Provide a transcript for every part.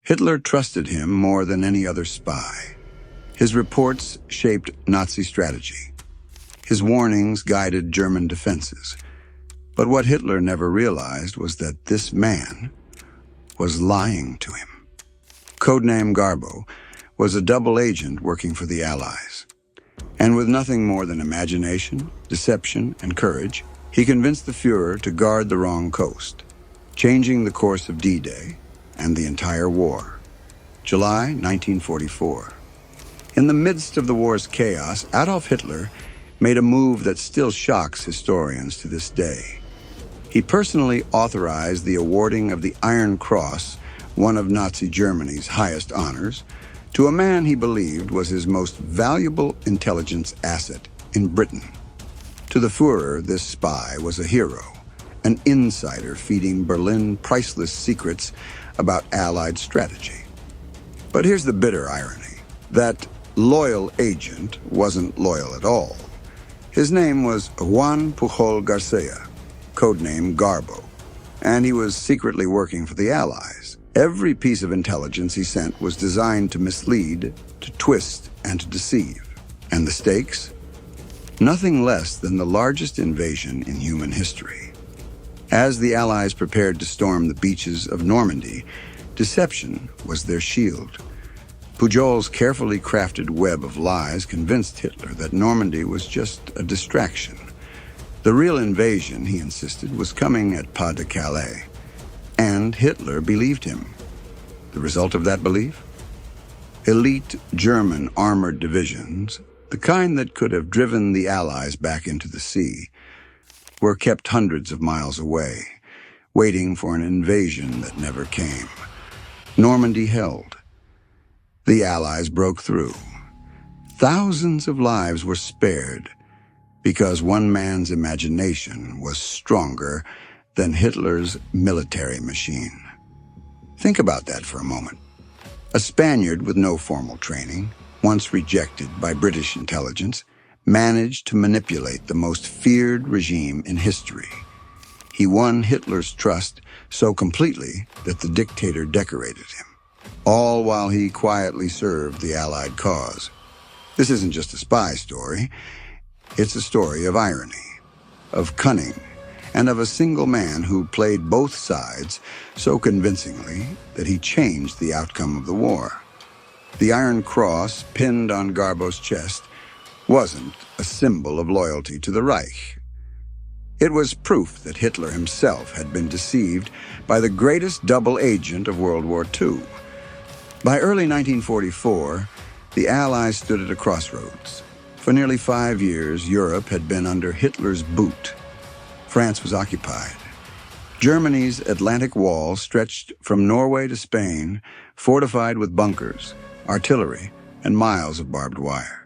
Hitler trusted him more than any other spy. His reports shaped Nazi strategy. His warnings guided German defenses. But what Hitler never realized was that this man was lying to him. Codename Garbo was a double agent working for the Allies. And with nothing more than imagination, deception, and courage, he convinced the Führer to guard the wrong coast, changing the course of D-Day and the entire war. July 1944. In the midst of the war's chaos, Adolf Hitler made a move that still shocks historians to this day. He personally authorized the awarding of the Iron Cross, one of Nazi Germany's highest honors, to a man he believed was his most valuable intelligence asset in Britain. To the Führer, this spy was a hero, an insider feeding Berlin priceless secrets about Allied strategy. But here's the bitter irony. That loyal agent wasn't loyal at all. His name was Juan Pujol García, codename Garbo, and he was secretly working for the Allies. Every piece of intelligence he sent was designed to mislead, to twist, and to deceive. And the stakes? Nothing less than the largest invasion in human history. As the Allies prepared to storm the beaches of Normandy, deception was their shield. Pujol's carefully crafted web of lies convinced Hitler that Normandy was just a distraction. The real invasion, he insisted, was coming at Pas-de-Calais. And Hitler believed him. The result of that belief? Elite German armored divisions, the kind that could have driven the Allies back into the sea, were kept hundreds of miles away, waiting for an invasion that never came. Normandy held. The Allies broke through. Thousands of lives were spared because one man's imagination was stronger than Hitler's military machine. Think about that for a moment. A Spaniard with no formal training, once rejected by British intelligence, managed to manipulate the most feared regime in history. He won Hitler's trust so completely that the dictator decorated him, all while he quietly served the Allied cause. This isn't just a spy story. It's a story of irony, of cunning, and of a single man who played both sides so convincingly that he changed the outcome of the war. The Iron Cross pinned on Garbo's chest wasn't a symbol of loyalty to the Reich. It was proof that Hitler himself had been deceived by the greatest double agent of World War II. By early 1944, the Allies stood at a crossroads. For nearly 5 years, Europe had been under Hitler's boot. France was occupied. Germany's Atlantic Wall stretched from Norway to Spain, fortified with bunkers, artillery, and miles of barbed wire.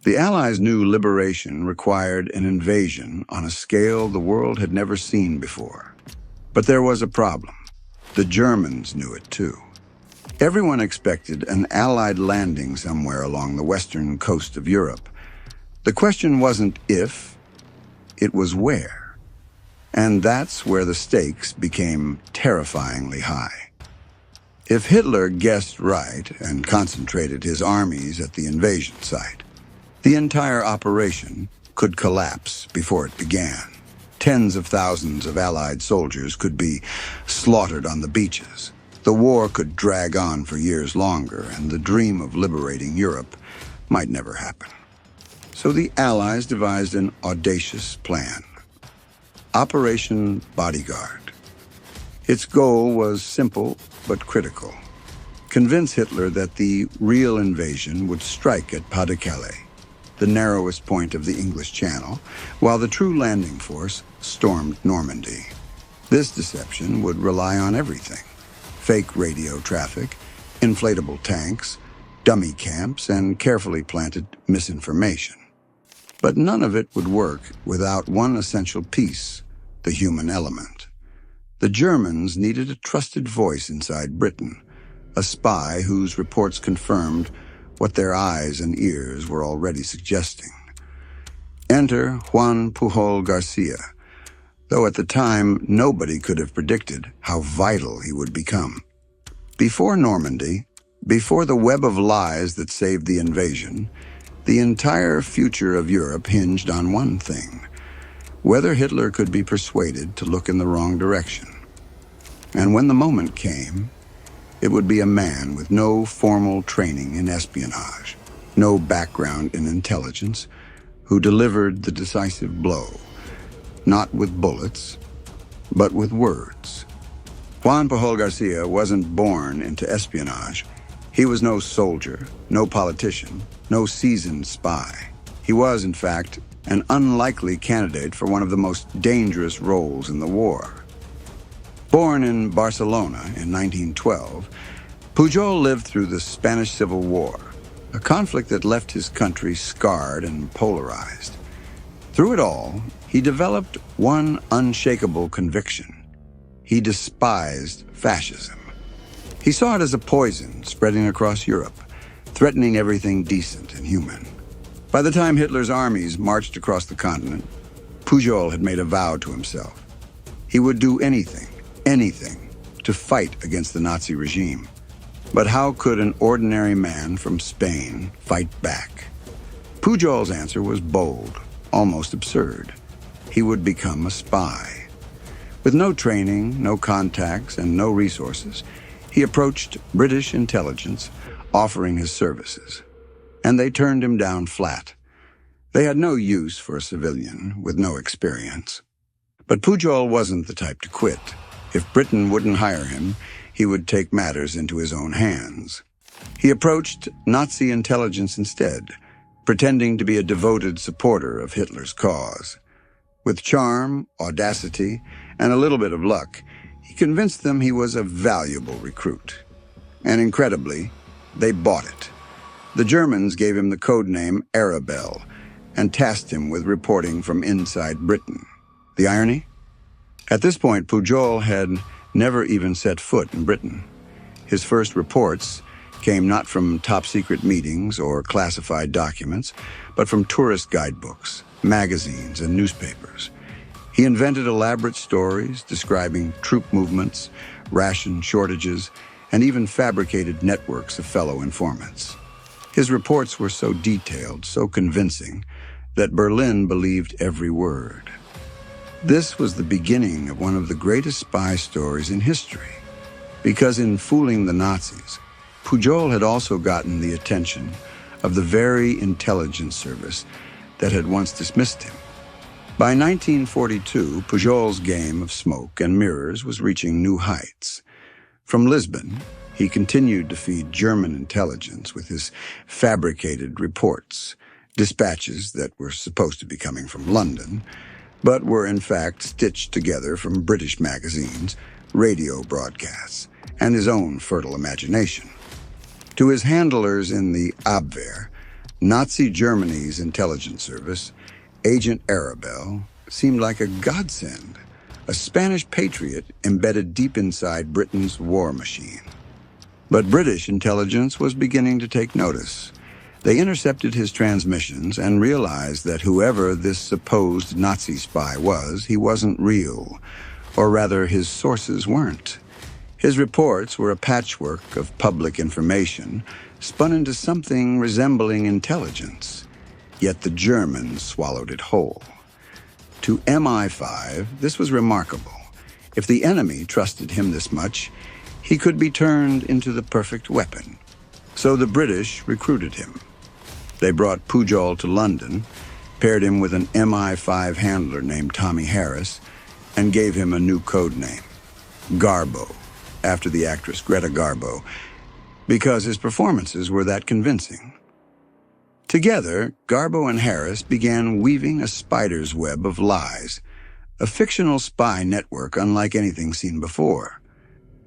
The Allies knew liberation required an invasion on a scale the world had never seen before. But there was a problem. The Germans knew it too. Everyone expected an Allied landing somewhere along the western coast of Europe. The question wasn't if, it was where. And that's where the stakes became terrifyingly high. If Hitler guessed right and concentrated his armies at the invasion site, the entire operation could collapse before it began. Tens of thousands of Allied soldiers could be slaughtered on the beaches. The war could drag on for years longer, and the dream of liberating Europe might never happen. So the Allies devised an audacious plan. Operation Bodyguard. Its goal was simple but critical. Convince Hitler that the real invasion would strike at Pas-de-Calais, the narrowest point of the English Channel, while the true landing force stormed Normandy. This deception would rely on everything: fake radio traffic, inflatable tanks, dummy camps, and carefully planted misinformation. But none of it would work without one essential piece: the human element. The Germans needed a trusted voice inside Britain, a spy whose reports confirmed what their eyes and ears were already suggesting. Enter Juan Pujol García, though at the time nobody could have predicted how vital he would become. Before Normandy, before the web of lies that saved the invasion, the entire future of Europe hinged on one thing: whether Hitler could be persuaded to look in the wrong direction. And when the moment came, it would be a man with no formal training in espionage, no background in intelligence, who delivered the decisive blow, not with bullets, but with words. Juan Pujol García wasn't born into espionage. He was no soldier, no politician, no seasoned spy. He was, in fact, an unlikely candidate for one of the most dangerous roles in the war. Born in Barcelona in 1912, Pujol lived through the Spanish Civil War, a conflict that left his country scarred and polarized. Through it all, he developed one unshakable conviction: he despised fascism. He saw it as a poison spreading across Europe, threatening everything decent and human. By the time Hitler's armies marched across the continent, Pujol had made a vow to himself. He would do anything to fight against the Nazi regime. But how could an ordinary man from Spain fight back? Pujol's answer was bold, almost absurd. He would become a spy. With no training, no contacts, and no resources, he approached British intelligence, offering his services. And they turned him down flat. They had no use for a civilian with no experience. But Pujol wasn't the type to quit. If Britain wouldn't hire him, he would take matters into his own hands. He approached Nazi intelligence instead, pretending to be a devoted supporter of Hitler's cause. With charm, audacity, and a little bit of luck, he convinced them he was a valuable recruit. And incredibly, they bought it. The Germans gave him the codename Arabelle and tasked him with reporting from inside Britain. The irony? At this point, Pujol had never even set foot in Britain. His first reports came not from top-secret meetings or classified documents, but from tourist guidebooks, magazines, and newspapers. He invented elaborate stories describing troop movements, ration shortages, and even fabricated networks of fellow informants. His reports were so detailed, so convincing, that Berlin believed every word. This was the beginning of one of the greatest spy stories in history, because in fooling the Nazis, Pujol had also gotten the attention of the very intelligence service that had once dismissed him. By 1942, Pujol's game of smoke and mirrors was reaching new heights. From Lisbon, he continued to feed German intelligence with his fabricated reports, dispatches that were supposed to be coming from London, but were in fact stitched together from British magazines, radio broadcasts, and his own fertile imagination. To his handlers in the Abwehr, Nazi Germany's intelligence service, Agent Arabelle seemed like a godsend, a Spanish patriot embedded deep inside Britain's war machine. But British intelligence was beginning to take notice. They intercepted his transmissions and realized that whoever this supposed Nazi spy was, he wasn't real, or rather his sources weren't. His reports were a patchwork of public information spun into something resembling intelligence. Yet the Germans swallowed it whole. To MI5, this was remarkable. If the enemy trusted him this much, he could be turned into the perfect weapon. So the British recruited him. They brought Pujol to London, paired him with an MI5 handler named Tommy Harris, and gave him a new code name, Garbo, after the actress Greta Garbo, because his performances were that convincing. Together, Garbo and Harris began weaving a spider's web of lies, a fictional spy network unlike anything seen before.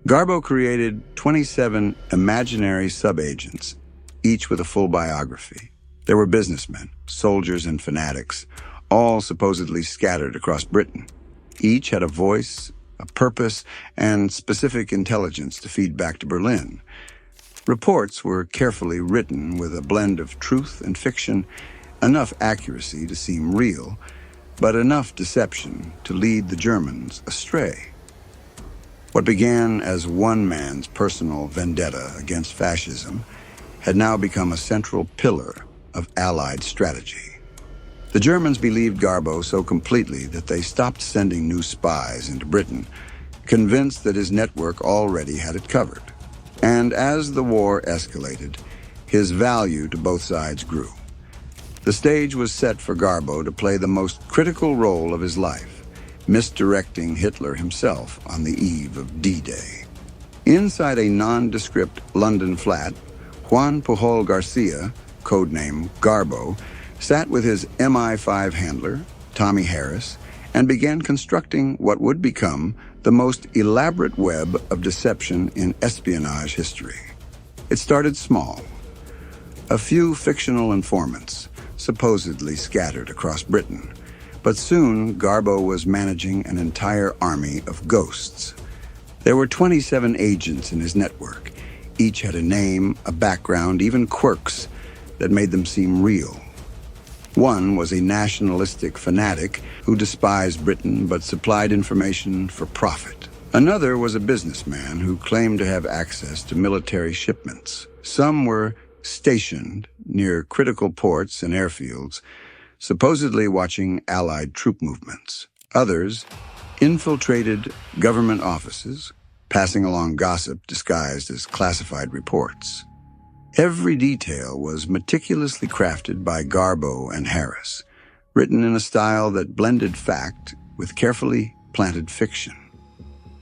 Garbo created 27 imaginary sub-agents, each with a full biography. There were businessmen, soldiers, and fanatics, all supposedly scattered across Britain. Each had a voice, a purpose, and specific intelligence to feed back to Berlin. Reports were carefully written with a blend of truth and fiction, enough accuracy to seem real, but enough deception to lead the Germans astray. What began as one man's personal vendetta against fascism had now become a central pillar of Allied strategy. The Germans believed Garbo so completely that they stopped sending new spies into Britain, convinced that his network already had it covered. And as the war escalated, his value to both sides grew. The stage was set for Garbo to play the most critical role of his life, misdirecting Hitler himself on the eve of D-Day. Inside a nondescript London flat, Juan Pujol García, codename Garbo, sat with his MI5 handler, Tommy Harris, and began constructing what would become the most elaborate web of deception in espionage history. It started small. A few fictional informants, supposedly scattered across Britain, but soon Garbo was managing an entire army of ghosts. There were 27 agents in his network. Each had a name, a background, even quirks that made them seem real. One was a nationalistic fanatic who despised Britain but supplied information for profit. Another was a businessman who claimed to have access to military shipments. Some were stationed near critical ports and airfields, supposedly watching Allied troop movements. Others infiltrated government offices, passing along gossip disguised as classified reports. Every detail was meticulously crafted by Garbo and Harris, written in a style that blended fact with carefully planted fiction.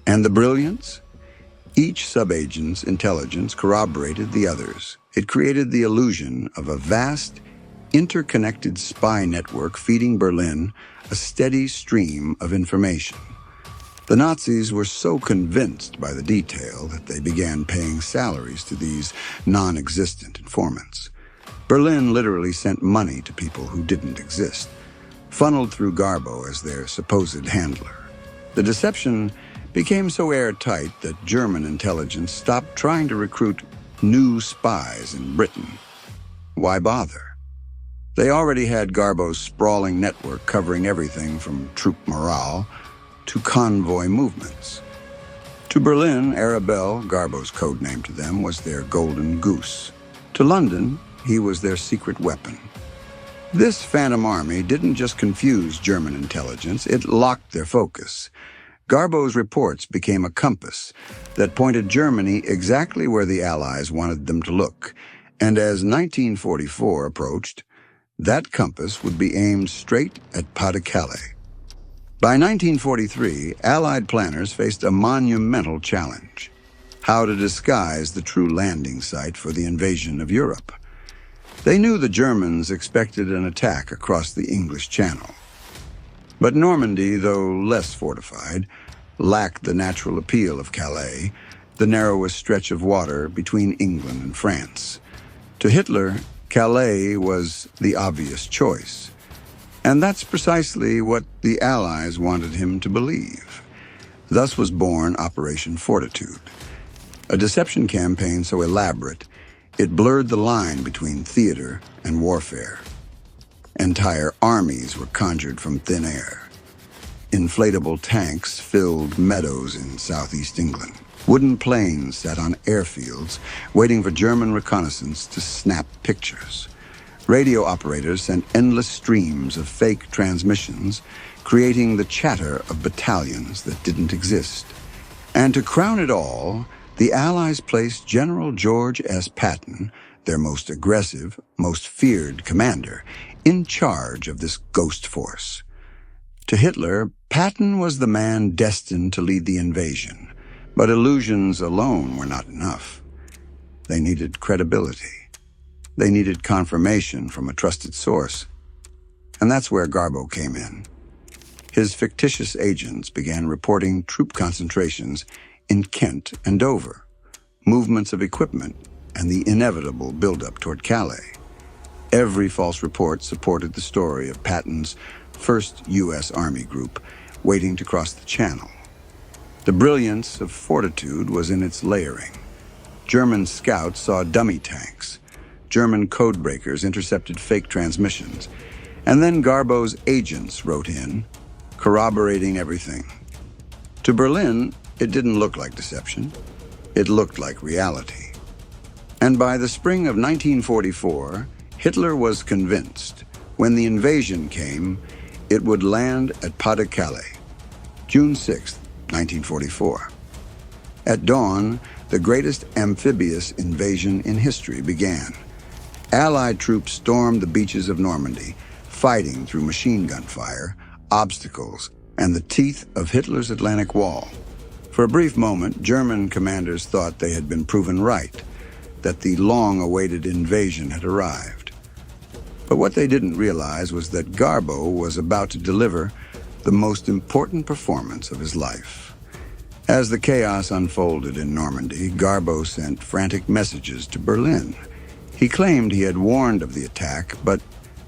And the brilliance? Each sub-agent's intelligence corroborated the others. It created the illusion of a vast, interconnected spy network feeding Berlin a steady stream of information. The Nazis were so convinced by the detail that they began paying salaries to these non-existent informants. Berlin literally sent money to people who didn't exist, funneled through Garbo as their supposed handler. The deception became so airtight that German intelligence stopped trying to recruit new spies in Britain. Why bother? They already had Garbo's sprawling network covering everything from troop morale to convoy movements. To Berlin, Arabelle, Garbo's code name to them, was their golden goose. To London, he was their secret weapon. This phantom army didn't just confuse German intelligence, it locked their focus. Garbo's reports became a compass that pointed Germany exactly where the Allies wanted them to look. And as 1944 approached, that compass would be aimed straight at Pas-de-Calais. By 1943, Allied planners faced a monumental challenge: how to disguise the true landing site for the invasion of Europe. They knew the Germans expected an attack across the English Channel. But Normandy, though less fortified, lacked the natural appeal of Calais, the narrowest stretch of water between England and France. To Hitler, Calais was the obvious choice. And that's precisely what the Allies wanted him to believe. Thus was born Operation Fortitude, a deception campaign so elaborate it blurred the line between theater and warfare. Entire armies were conjured from thin air. Inflatable tanks filled meadows in southeast England. Wooden planes sat on airfields, waiting for German reconnaissance to snap pictures. Radio operators sent endless streams of fake transmissions, creating the chatter of battalions that didn't exist. And to crown it all, the Allies placed General George S. Patton, their most aggressive, most feared commander, in charge of this ghost force. To Hitler, Patton was the man destined to lead the invasion, but illusions alone were not enough. They needed credibility. They needed confirmation from a trusted source. And that's where Garbo came in. His fictitious agents began reporting troop concentrations in Kent and Dover, movements of equipment, and the inevitable buildup toward Calais. Every false report supported the story of Patton's first U.S. Army group waiting to cross the Channel. The brilliance of Fortitude was in its layering. German scouts saw dummy tanks. German codebreakers intercepted fake transmissions. And then Garbo's agents wrote in, corroborating everything. To Berlin, it didn't look like deception. It looked like reality. And by the spring of 1944, Hitler was convinced when the invasion came, it would land at Pas-de-Calais, June 6, 1944. At dawn, the greatest amphibious invasion in history began. Allied troops stormed the beaches of Normandy, fighting through machine gun fire, obstacles, and the teeth of Hitler's Atlantic Wall. For a brief moment, German commanders thought they had been proven right, that the long-awaited invasion had arrived. But what they didn't realize was that Garbo was about to deliver the most important performance of his life. As the chaos unfolded in Normandy, Garbo sent frantic messages to Berlin. He claimed he had warned of the attack, but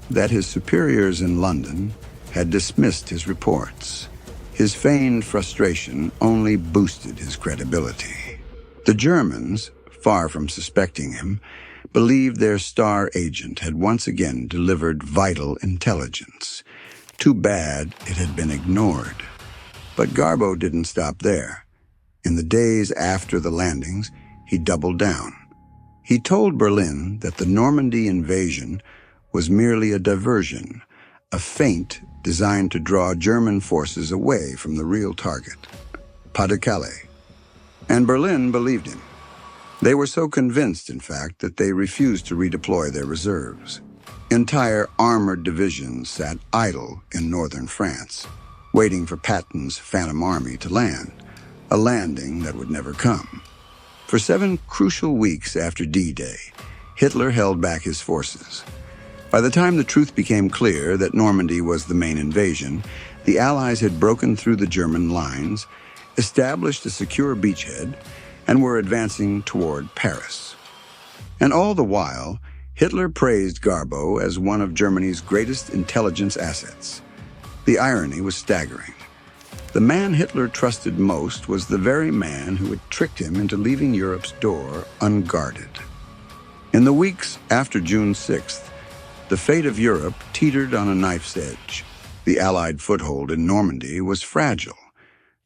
that his superiors in London had dismissed his reports. His feigned frustration only boosted his credibility. The Germans, far from suspecting him, believed their star agent had once again delivered vital intelligence. Too bad it had been ignored. But Garbo didn't stop there. In the days after the landings, he doubled down. He told Berlin that the Normandy invasion was merely a diversion, a feint designed to draw German forces away from the real target, Pas-de-Calais. And Berlin believed him. They were so convinced, in fact, that they refused to redeploy their reserves. Entire armored divisions sat idle in northern France, waiting for Patton's Phantom Army to land, a landing that would never come. For 7 crucial weeks after D-Day, Hitler held back his forces. By the time the truth became clear that Normandy was the main invasion, the Allies had broken through the German lines, established a secure beachhead, and were advancing toward Paris. And all the while, Hitler praised Garbo as one of Germany's greatest intelligence assets. The irony was staggering. The man Hitler trusted most was the very man who had tricked him into leaving Europe's door unguarded. In the weeks after June 6th, the fate of Europe teetered on a knife's edge. The Allied foothold in Normandy was fragile.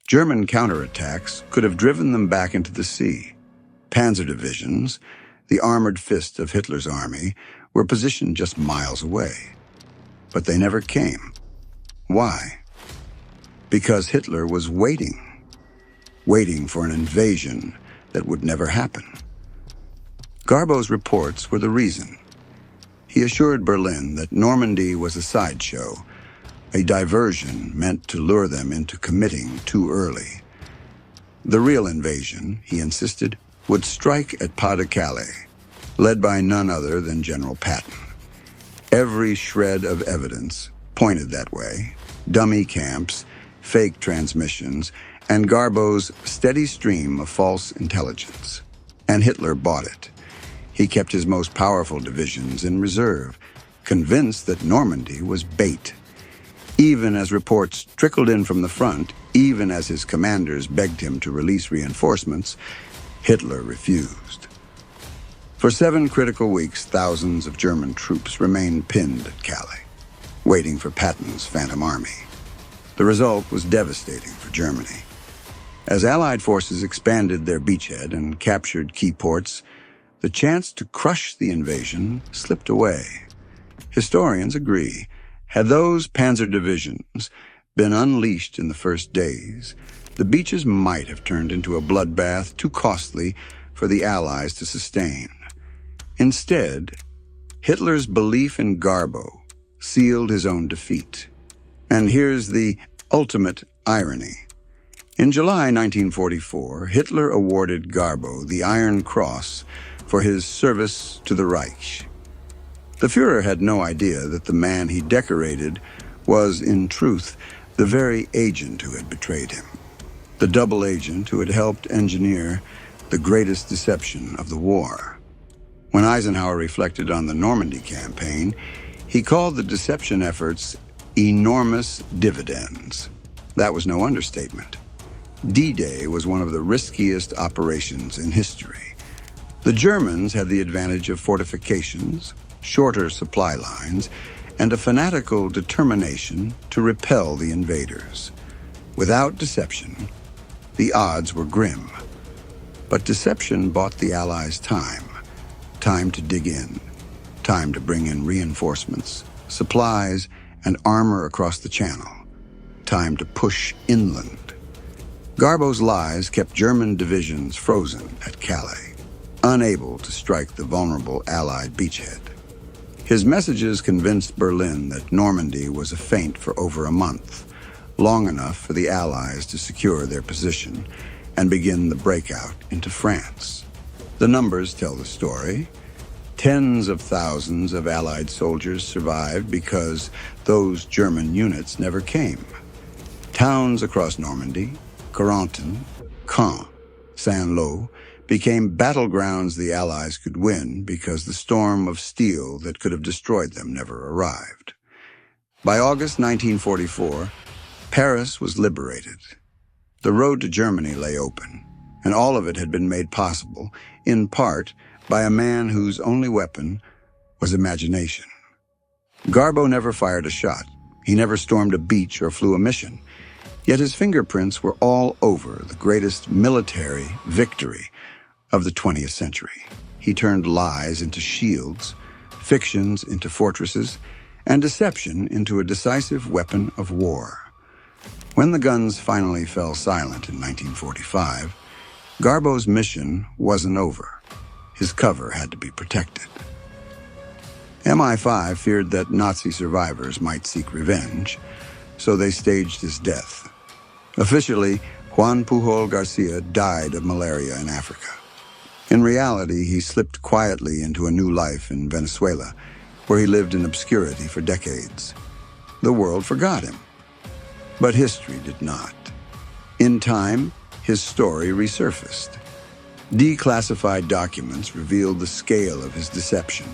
German counterattacks could have driven them back into the sea. Panzer divisions, the armored fist of Hitler's army, were positioned just miles away. But they never came. Why? Because Hitler was waiting for an invasion that would never happen. Garbo's reports were the reason. He assured Berlin that Normandy was a sideshow, a diversion meant to lure them into committing too early. The real invasion, he insisted, would strike at Pas-de-Calais, led by none other than General Patton. Every shred of evidence pointed that way: dummy camps, fake transmissions, and Garbo's steady stream of false intelligence. And Hitler bought it. He kept his most powerful divisions in reserve, convinced that Normandy was bait. Even as reports trickled in from the front, even as his commanders begged him to release reinforcements, Hitler refused. For 7 critical weeks, thousands of German troops remained pinned at Calais, waiting for Patton's Phantom Army. The result was devastating for Germany. As Allied forces expanded their beachhead and captured key ports, the chance to crush the invasion slipped away. Historians agree, had those panzer divisions been unleashed in the first days, the beaches might have turned into a bloodbath too costly for the Allies to sustain. Instead, Hitler's belief in Garbo sealed his own defeat. And here's the ultimate irony. In July 1944, Hitler awarded Garbo the Iron Cross for his service to the Reich. The Führer had no idea that the man he decorated was, in truth, the very agent who had betrayed him, the double agent who had helped engineer the greatest deception of the war. When Eisenhower reflected on the Normandy campaign, he called the deception efforts enormous dividends. That was no understatement. D-Day was one of the riskiest operations in history. The Germans had the advantage of fortifications, shorter supply lines, and a fanatical determination to repel the invaders. Without deception, The odds were grim. But deception bought the Allies time. Time to dig in. Time to bring in reinforcements, supplies, and armor across the Channel. Time to push inland. Garbo's lies kept German divisions frozen at Calais, unable to strike the vulnerable Allied beachhead. His messages convinced Berlin that Normandy was a feint for over a month, long enough for the Allies to secure their position and begin the breakout into France. The numbers tell the story. Tens of thousands of Allied soldiers survived because those German units never came. Towns across Normandy, Corentin, Caen, Saint-Lô, became battlegrounds the Allies could win because the storm of steel that could have destroyed them never arrived. By August 1944, Paris was liberated. The road to Germany lay open, and all of it had been made possible, in part, by a man whose only weapon was imagination. Garbo never fired a shot. He never stormed a beach or flew a mission. Yet his fingerprints were all over the greatest military victory of the 20th century. He turned lies into shields, fictions into fortresses, and deception into a decisive weapon of war. When the guns finally fell silent in 1945, Garbo's mission wasn't over. His cover had to be protected. MI5 feared that Nazi survivors might seek revenge, so they staged his death. Officially, Juan Pujol García died of malaria in Africa. In reality, he slipped quietly into a new life in Venezuela, where he lived in obscurity for decades. The world forgot him. But history did not. In time, his story resurfaced. Declassified documents revealed the scale of his deception,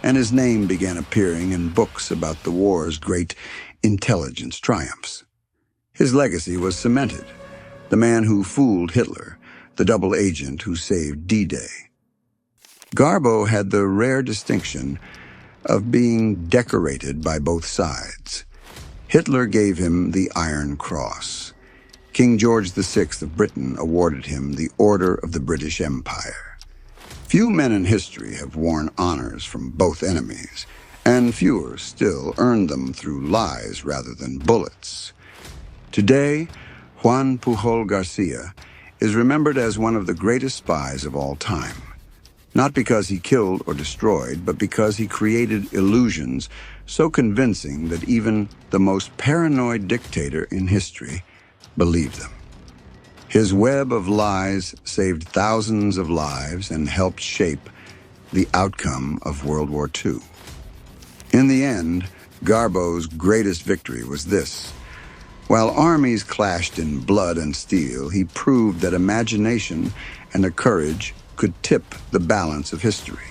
and his name began appearing in books about the war's great intelligence triumphs. His legacy was cemented. The man who fooled Hitler, the double agent who saved D-Day. Garbo had the rare distinction of being decorated by both sides. Hitler gave him the Iron Cross. King George VI of Britain awarded him the Order of the British Empire. Few men in history have worn honors from both enemies, and fewer still earned them through lies rather than bullets. Today, Juan Pujol García is remembered as one of the greatest spies of all time. Not because he killed or destroyed, but because he created illusions so convincing that even the most paranoid dictator in history believed them. His web of lies saved thousands of lives and helped shape the outcome of World War II. In the end, Garbo's greatest victory was this. While armies clashed in blood and steel, he proved that imagination and a courage could tip the balance of history.